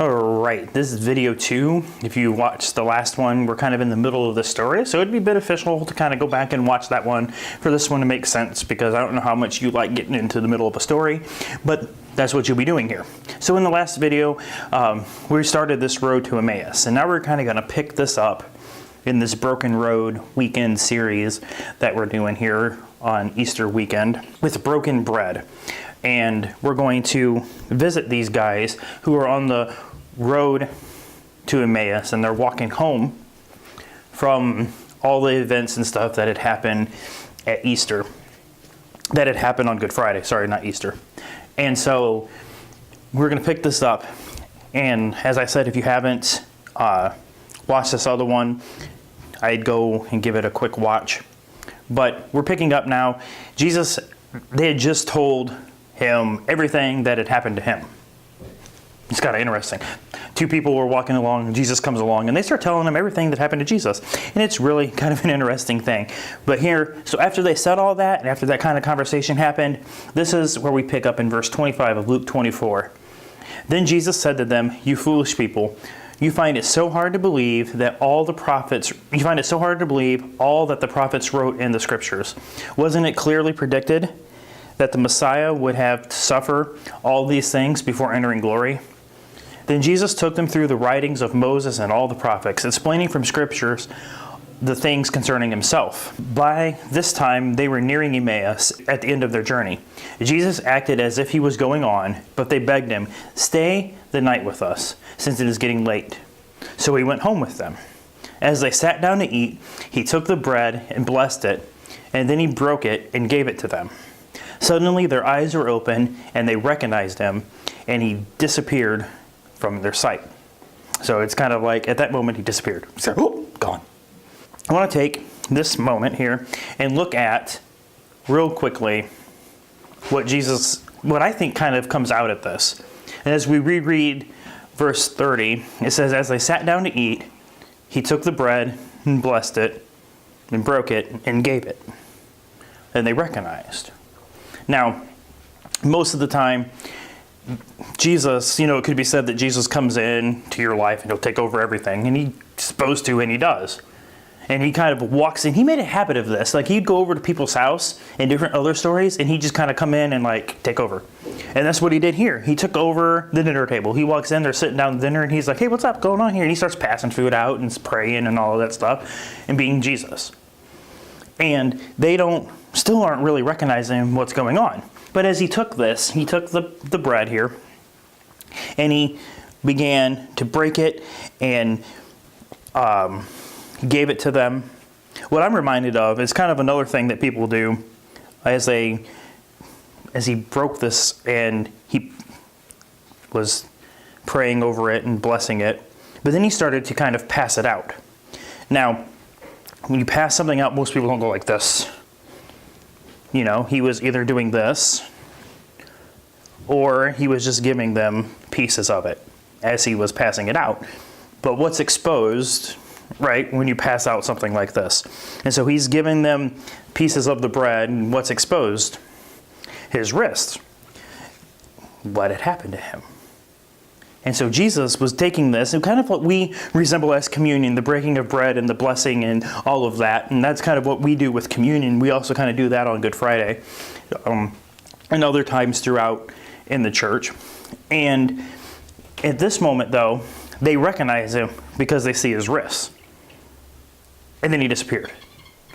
Alright, this is video 2. If you watched the last one, we're kind of in the middle of the story, so it'd be beneficial to kind of go back and watch that one for this one to make sense, because I don't know how much you like getting into the middle of a story, but that's what you'll be doing here. So in the last video, we started this road to Emmaus, and now we're kind of going to pick this up in this Broken Road weekend series that we're doing here on Easter weekend with broken bread. And we're going to visit these guys who are on the road to Emmaus, and they're walking home from all the events and stuff that had happened at Easter, that had happened on Good Friday, sorry, not Easter. And so we're going to pick this up, and as I said, if you haven't watched this other one, I'd go and give it a quick watch. But we're picking up now. Jesus, they had just told him everything that had happened to him. It's kind of interesting. Two people were walking along, and Jesus comes along, and they start telling him everything that happened to Jesus. And it's really kind of an interesting thing. But here, so after they said all that, and after that kind of conversation happened, this is where we pick up in verse 25 of Luke 24. Then Jesus said to them, "You foolish people, you find it so hard to believe all that the prophets wrote in the scriptures. Wasn't it clearly predicted that the Messiah would have to suffer all these things before entering glory?" Then Jesus took them through the writings of Moses and all the prophets, explaining from scriptures the things concerning himself. By this time, they were nearing Emmaus at the end of their journey. Jesus acted as if he was going on, but they begged him, "Stay the night with us, since it is getting late." So he went home with them. As they sat down to eat, he took the bread and blessed it, and then he broke it and gave it to them. Suddenly their eyes were open, and they recognized him, and he disappeared from their sight. So it's kind of like, at that moment, he disappeared. So, gone. I want to take this moment here and look at, real quickly, what I think kind of comes out of this. And as we reread verse 30, it says, "As they sat down to eat, he took the bread and blessed it, and broke it, and gave it." And they recognized. Now, most of the time, Jesus, it could be said that Jesus comes in to your life and he'll take over everything, and he's supposed to, and he does. And he kind of walks in. He made a habit of this. Like, he'd go over to people's house in different other stories, and he'd just kind of come in and take over. And that's what he did here. He took over the dinner table. He walks in, they're sitting down at dinner, and he's like, "Hey, what's up going on here?" And he starts passing food out and praying and all of that stuff and being Jesus. And they still aren't really recognizing what's going on. But as he took the bread here, and he began to break it, and gave it to them. What I'm reminded of is kind of another thing that people do as he broke this, and he was praying over it and blessing it, but then he started to kind of pass it out. Now, when you pass something out, most people don't go like this. He was either doing this, or he was just giving them pieces of it as he was passing it out. But what's exposed, right, when you pass out something like this? And so he's giving them pieces of the bread, and what's exposed? His wrist. What had happened to him? And so Jesus was taking this, and kind of what we resemble as communion, the breaking of bread and the blessing and all of that. And that's kind of what we do with communion. We also kind of do that on Good Friday and other times throughout in the church. And at this moment, though, they recognize him because they see his wrists. And then he disappeared.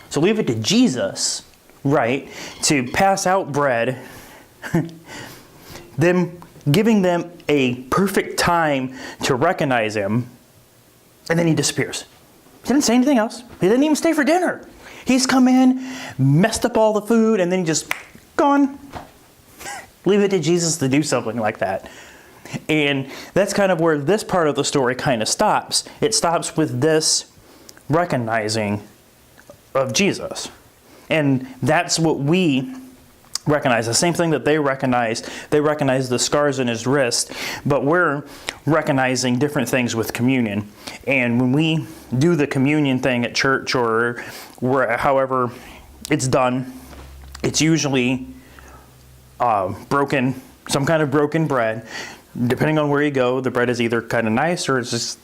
So leave it to Jesus, right, to pass out bread, them giving them a perfect time to recognize him, and then he disappears. He didn't say anything else. He didn't even stay for dinner. He's come in, messed up all the food, and then he just gone. Leave it to Jesus to do something like that. And that's kind of where this part of the story kind of stops. It stops with this recognizing of Jesus. And that's what we recognize. The same thing that they recognized. They recognized the scars in his wrist, but we're recognizing different things with communion. And when we do the communion thing at church or however it's done, it's usually some kind of broken bread, depending on where you go, the bread is either kind of nice or it's just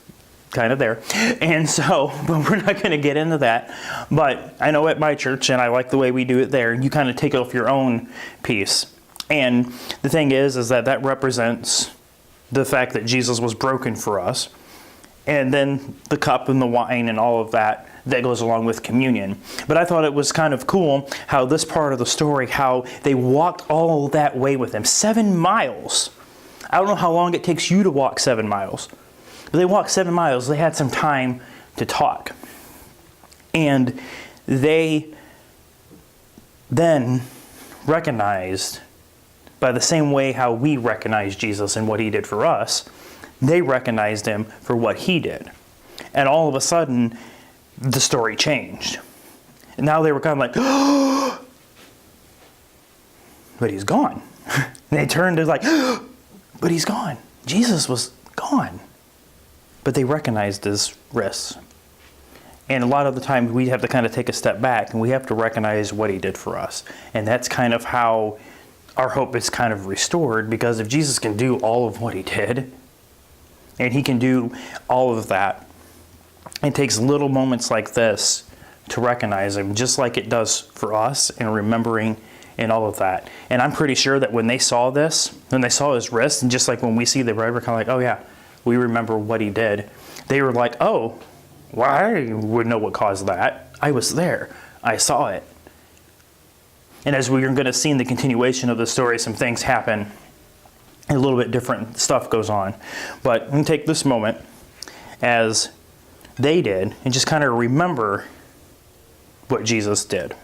kind of there. And so, but we're not going to get into that. But I know at my church, and I like the way we do it there, you kind of take off your own piece. And the thing is that represents the fact that Jesus was broken for us. And then the cup and the wine and all of that goes along with communion. But I thought it was kind of cool how this part of the story, how they walked all that way with him. 7 miles. I don't know how long it takes you to walk 7 miles. But they walked 7 miles. They had some time to talk. And they then recognized, by the same way how we recognize Jesus and what he did for us, they recognized him for what he did. And all of a sudden, the story changed. And now they were kind of like, oh, but he's gone. And they turned to like, oh, but he's gone. Jesus was gone. But they recognized his risks. And a lot of the time, we have to kind of take a step back and we have to recognize what he did for us. And that's kind of how our hope is kind of restored, because if Jesus can do all of what he did, and he can do all of that, it takes little moments like this to recognize him, just like it does for us in remembering and all of that. And I'm pretty sure that when they saw this, when they saw his wrist, and just like when we see the bread, we're kind of like, oh yeah, we remember what he did. They were like, oh, well, I would know what caused that. I was there. I saw it. And as we're going to see in the continuation of the story, some things happen. A little bit different stuff goes on. But I'm going to take this moment as they did and just kind of remember what Jesus did.